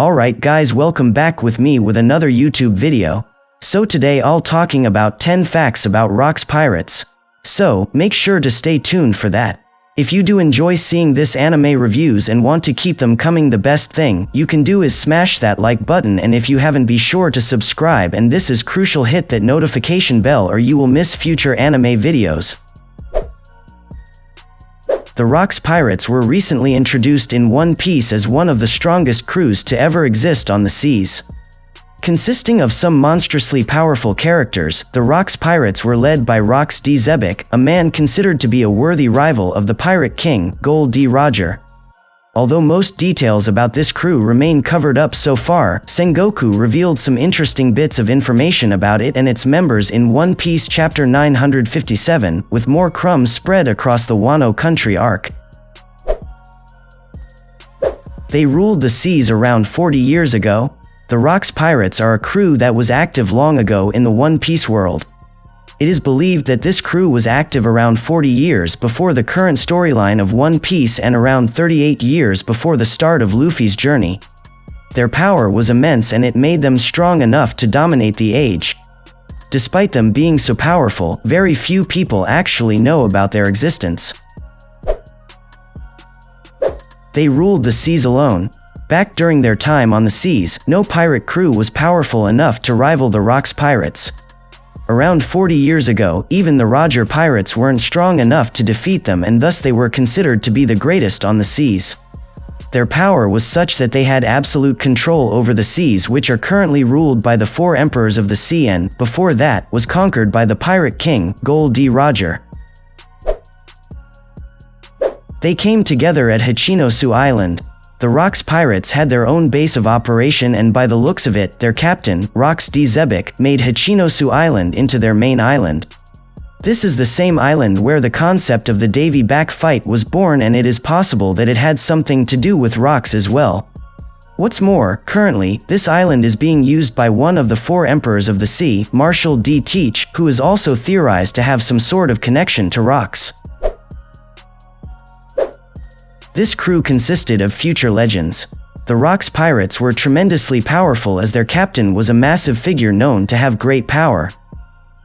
Alright guys, welcome back with me with another YouTube video. So today I'll talking about 10 facts about Rock's Pirates. So, make sure to stay tuned for that. If you do enjoy seeing this anime reviews and want to keep them coming, the best thing you can do is smash that like button, and if you haven't, be sure to subscribe, and this is crucial, hit that notification bell or you will miss future anime videos. The Rock's Pirates were recently introduced in One Piece as one of the strongest crews to ever exist on the seas. Consisting of some monstrously powerful characters, the Rock's Pirates were led by Rox D. Xebec, a man considered to be a worthy rival of the Pirate King, Gol D. Roger. Although most details about this crew remain covered up so far, Sengoku revealed some interesting bits of information about it and its members in One Piece Chapter 957, with more crumbs spread across the Wano country arc. They ruled the seas around 40 years ago. The Rock's Pirates are a crew that was active long ago in the One Piece world. It is believed that this crew was active around 40 years before the current storyline of One Piece and around 38 years before the start of Luffy's journey. Their power was immense and it made them strong enough to dominate the age. Despite them being so powerful, very few people actually know about their existence. They ruled the seas alone. Back during their time on the seas, no pirate crew was powerful enough to rival the Rock's Pirates. Around 40 years ago, even the Roger Pirates weren't strong enough to defeat them, and thus they were considered to be the greatest on the seas. Their power was such that they had absolute control over the seas, which are currently ruled by the 4 emperors of the sea, and, before that, was conquered by the Pirate King, Gol D. Roger. They came together at Hachinosu Island. The Rock's Pirates had their own base of operation, and by the looks of it, their captain, Rox D. Xebec, made Hachinosu Island into their main island. This is the same island where the concept of the Davy Back fight was born, and it is possible that it had something to do with rocks as well. What's more, currently, this island is being used by one of the 4 emperors of the sea, Marshal D. Teach, who is also theorized to have some sort of connection to rocks. This crew consisted of future legends. The Rock's Pirates were tremendously powerful as their captain was a massive figure known to have great power.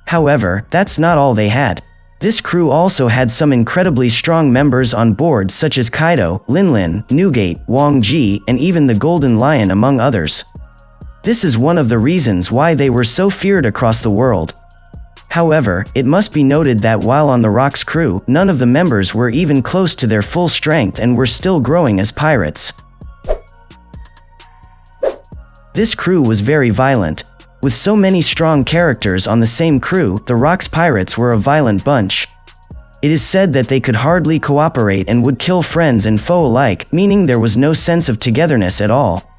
However, that's not all they had. This crew also had some incredibly strong members on board, such as Kaido, Linlin, Newgate, Wang Ji, and even the Golden Lion, among others. This is one of the reasons why they were so feared across the world. However, it must be noted that while on the Rock's crew, none of the members were even close to their full strength and were still growing as pirates. This crew was very violent. With so many strong characters on the same crew, the Rock's Pirates were a violent bunch. It is said that they could hardly cooperate and would kill friends and foe alike, meaning there was no sense of togetherness at all.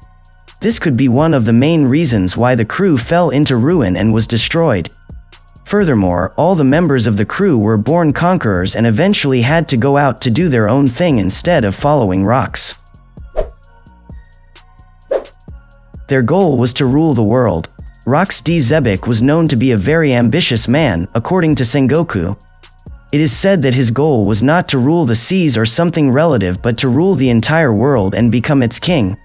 This could be one of the main reasons why the crew fell into ruin and was destroyed. Furthermore, all the members of the crew were born conquerors and eventually had to go out to do their own thing instead of following rocks. Their goal was to rule the world. Rox D. Xebec was known to be a very ambitious man, according to Sengoku. It is said that his goal was not to rule the seas or something relative, but to rule the entire world and become its king.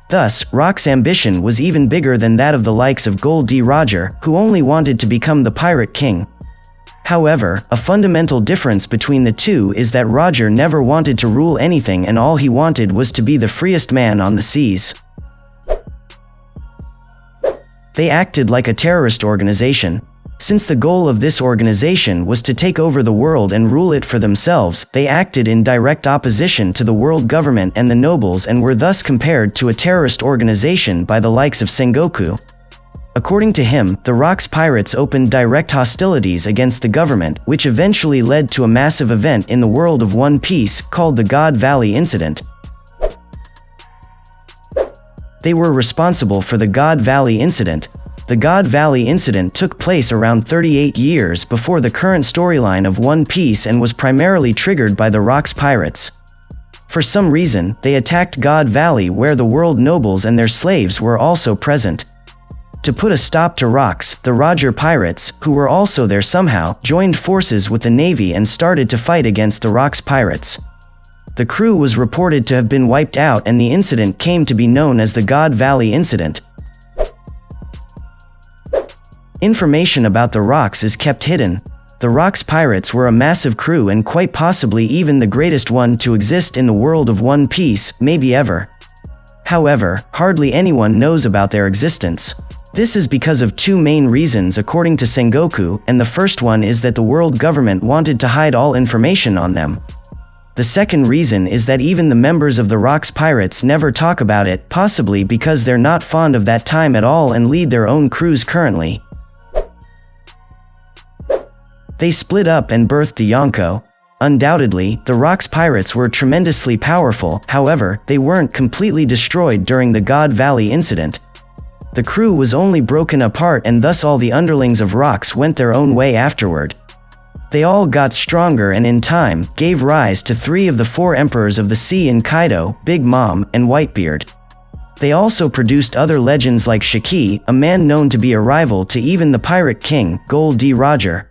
Thus, Rock's ambition was even bigger than that of the likes of Gol D. Roger, who only wanted to become the Pirate King. However, a fundamental difference between the two is that Roger never wanted to rule anything, and all he wanted was to be the freest man on the seas. They acted like a terrorist organization. Since the goal of this organization was to take over the world and rule it for themselves, they acted in direct opposition to the world government and the nobles, and were thus compared to a terrorist organization by the likes of Sengoku. According to him, the Rock's Pirates opened direct hostilities against the government, which eventually led to a massive event in the world of One Piece, called the God Valley Incident. They were responsible for the God Valley Incident. The God Valley Incident took place around 38 years before the current storyline of One Piece and was primarily triggered by the Rock's Pirates. For some reason, they attacked God Valley, where the world nobles and their slaves were also present. To put a stop to Rocks, the Roger Pirates, who were also there somehow, joined forces with the Navy and started to fight against the Rock's Pirates. The crew was reported to have been wiped out, and the incident came to be known as the God Valley Incident. Information about the Rocks is kept hidden. The Rocks pirates were a massive crew and quite possibly even the greatest one to exist in the world of One Piece, maybe ever. However, hardly anyone knows about their existence. This is because of two main reasons according to Sengoku, and the first one is that the world government wanted to hide all information on them. The second reason is that even the members of the Rocks pirates never talk about it, possibly because they're not fond of that time at all and lead their own crews currently. They split up and birthed the Yonko. Undoubtedly, the Rocks pirates were tremendously powerful, however, they weren't completely destroyed during the God Valley incident. The crew was only broken apart, and thus all the underlings of Rocks went their own way afterward. They all got stronger and in time, gave rise to 3 of the 4 emperors of the sea in Kaido, Big Mom, and Whitebeard. They also produced other legends like Shiki, a man known to be a rival to even the Pirate King, Gold D. Roger.